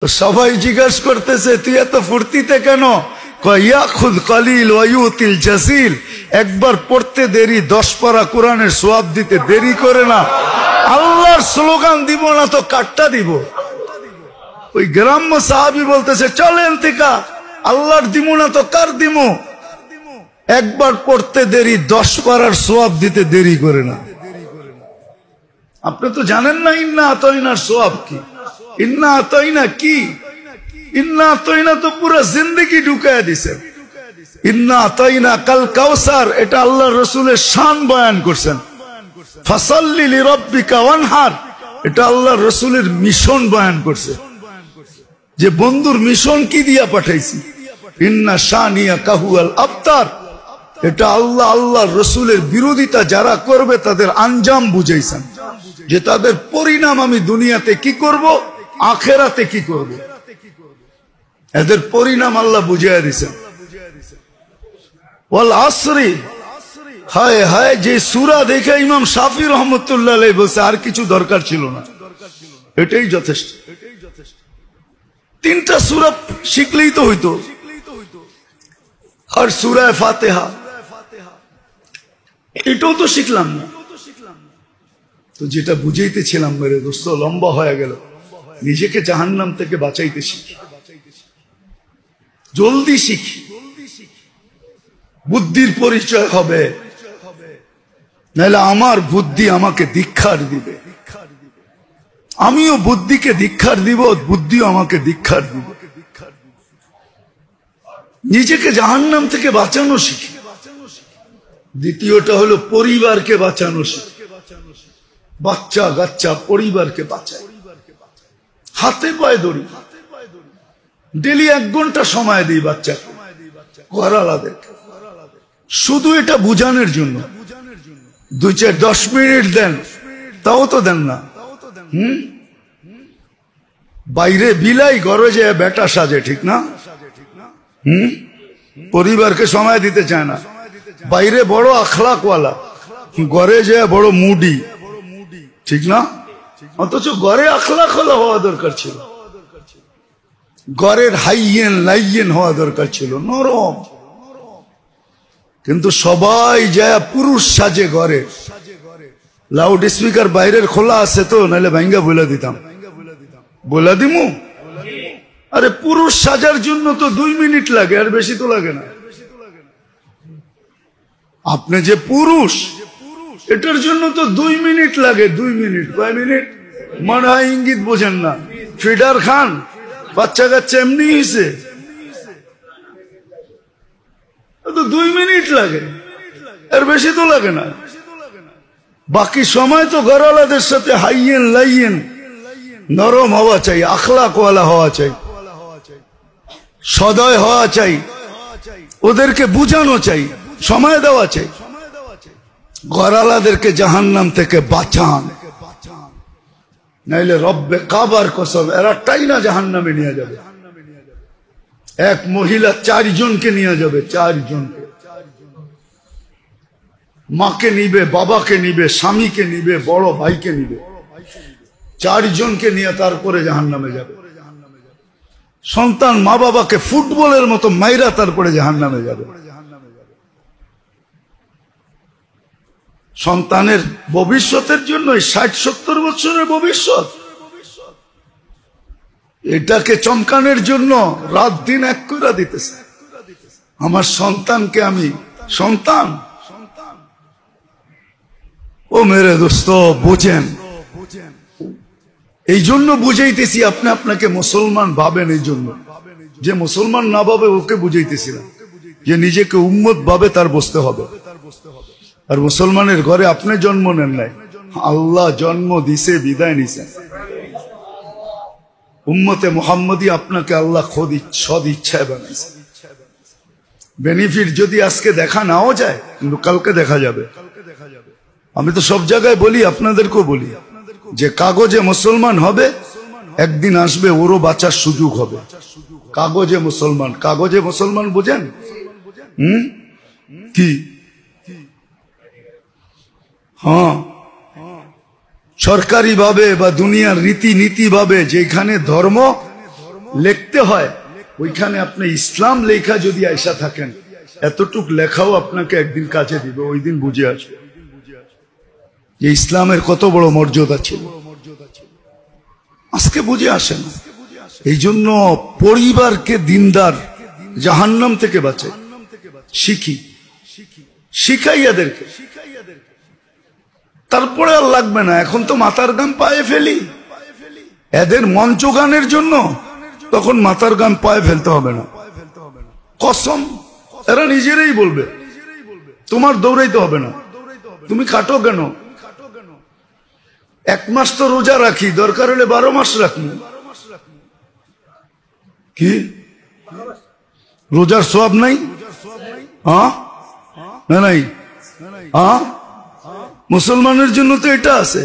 তো সবাই জিজ্ঞাসা করতেছে তুই এত ফুর্তিতে কেন? ইয়াখুদ কলিল ওয়া ইউতিল জাসিল, একবার পড়তে দেরি 10 পারা কোরআনের সওয়াব দিতে দেরি করে না। আল্লাহর স্লোগান দিব না তো কাটটা দিব? ওই গ্রাম্য সাহাবী বলতেছে চলেন থেকে আল্লাহর দিব না তো কার দিব? একবার পড়তে দেরি 10 পারার সওয়াব দিতে দেরি করে না। আপনি তো জানেন না ইন্না আতাইনার সওয়াব কি? ইন্না আতাইনা কি? ইন্না আতাইনা তো পুরো জিন্দেগি ঢুকায় দিছেন। ইন্না আতাইনা কাল কাউসার, এটা আল্লাহর রাসূলের শান বয়ান করছেন। ফাসাল্লি লিরাব্বিকা ওয়ানহার, এটা আল্লাহর রাসূলের মিশন বয়ান করছে যে বন্ধুর মিশন কি দিয়া পাঠাইছি। ইন্না শানিয়াকা হুয়াল আবতার, এটা আল্লাহর রাসূলের বিরোধিতা যারা করবে তাদের আঞ্জাম বুঝাইছেন যে তাদের পরিণাম আমি দুনিয়াতে কি করব, আখেরাতে কি করব, এদের পরিণাম আল্লাহ বুঝাইয়া দিয়েছেন। ওয়াল আসরি, হায় হায়, যে সূরা দেখে ইমাম শাফি রহমতুল্লাহ আলাইহি বলছে আর কিছু দরকার ছিল না, এটাই যথেষ্ট। 3টা সূরা শিখলেই তো হইতো। আর সূরা ফাতিহা এটাও তো শিখলাম না। তো যেটা বুঝাইতেছিলাম মেরে দোস্ত, লম্বা হয়ে গেল। নিজেকে জাহান্নাম থেকে বাঁচাইতে শিখি, জলদি শিখি, বুদ্ধির পরিচয় হবে, নাহলে আমার বুদ্ধি আমাকে ধিক্কার দিবে, আমিও বুদ্ধিকে ধিক্কার দিব, বুদ্ধিও আমাকে ধিক্কার দিবে। নিজেকে জাহান্নাম থেকে বাঁচানো শিখি। দ্বিতীয়টা হলো পরিবারকে বাঁচানো শিখি। বাচ্চা কাচ্চা পরিবারকে বাঁচায়, হাতে পায়ে ধরি, ডেলি 1 ঘন্টা সময় দিই বাচ্চাকে, ঘরালাদেরকে, শুধু এটা বুঝানোর জন্য। 2-4-10 মিনিট দেন, তাও তো দেন না। বাইরে বিলাই, ঘরে যায় বেটা সাজে, ঠিক না? পরিবারকে সময় দিতে চায় না। বাইরে বড় আখলাকওয়ালা, ঘরে যায় বড় মুডি, ঠিক না? অথচ ঘরে আখলাকওয়ালা হওয়া দরকার ছিল, ঘরের হাইয়েন লাইয়েন হওয়া দরকার ছিল, নরম। কিন্তু সবাই যায় পুরুষ সাজে ঘরে। লাউড স্পিকার বাইরের খোলা আছে তো, নাহলে ভাঙ্গা বলে দিতাম, বলে দিমু। আরে পুরুষ সাজার জন্য তো 2 মিনিট লাগে, আর বেশি তো লাগে না। আপনি যে পুরুষ, এটার জন্য তো 2 মিনিট লাগে। 2 মিনিট, কয় মিনিট মনে হয় ইঙ্গিত বোঝেন না। ফিডার খান, বাচ্চা কাচ্চা এমনি হয়েছে, তো 2 মিনিট লাগে, আর বেশি তো লাগে না। বাকি সময় তো ঘরওয়ালাদের সাথে হাইয়েন লাইয়েন, নরম হওয়া চাই, আখলাকওয়ালা হওয়া চাই, সদয় হওয়া চাই, ওদেরকে বুঝানো চাই, সময় দেওয়া চাই। ঘরওয়ালাদেরকে জাহান্নাম থেকে বাঁচান, নাইলে রব্বে কাবার কসম এরা টাইনা জাহান্নামে নিয়ে যাবে। এক মহিলা 4 জনকে নিয়ে যাবে, 4 জনকে। মাকে নিবে, বাবাকে নিবে, স্বামীকে নিবে, বড় ভাইকে নিবে, 4 জনকে নিয়ে তারপরে জাহান্নামে যাবে। সন্তান মা বাবাকে ফুটবলের মতো মাইরা তারপরে জাহান্নামে যাবে। সন্তানের ভবিষ্যতের জন্য 60-70 বছরের ভবিষ্যৎ, এটাকে চমকানোর জন্য রাত দিন এক করে দিতেছে। আমার সন্তানকে আমি সন্তান, ও মেরে দোস্ত বুঝেন। এই জন্য বুঝাইতেছি, আপনি আপনাকে মুসলমান ভাবেন, এই জন্য যে মুসলমান না ভাবে ওকে বুঝাইতেছিলাম যে নিজেকে উম্মত ভাবে তার বসতে হবে। আর মুসলমানের ঘরে আপনি জন্ম নেন নাই, আল্লাহ জন্ম দিছে, বিদায় নিছেন। উম্মতে মুহাম্মদী আপনাকে আল্লাহ সদ ইচ্ছায় বানাইছে। বেনিফিট যদি আজকে দেখা নাও যায়, কিন্তু কালকে দেখা যাবে। আমি তো সব জায়গায় বলি, আপনাদেরকেও বলি, যে কাগজে মুসলমান হবে, একদিন আসবে ওরও বাঁচার সুযোগ হবে। কাগজে মুসলমান, কাগজে মুসলমান বুঝেন? কি? হ্যাঁ, সরকারি ভাবে বা দুনিয়ার রীতি নীতি ভাবে যেখানে ধর্ম লিখতে হয়, ওইখানে আপনি ইসলাম লেখা যদি আইসা থাকেন, এতটুক লেখাও আপনাকে একদিন কাজে দিবে, ওই দিন বুঝে আসবে যে ইসলামের কত বড় মর্যাদা ছিল। আজকে বুঝে আসে না। এই জন্য পরিবারকে দিনদার জাহান্নাম থেকে বাঁচে শিখাই এদেরকে, তারপরে আর লাগবে না। এখন তো মাথার গান পায়ে ফেলি এদের মঞ্চ গানের জন্য, তখন মাথার গান পায়ে ফেলতে হবে না, কসম। এরা নিজেরাই বলবে তোমার দৌড়াইতে হবে না, তুমি খাটো কেন? 1 মাস তো রোজা রাখি, দরকার হলে 12 মাস রাখি। কি রোজার সওয়াব নাই? না নাই, মুসলমানের জন্য তো এটা আছে।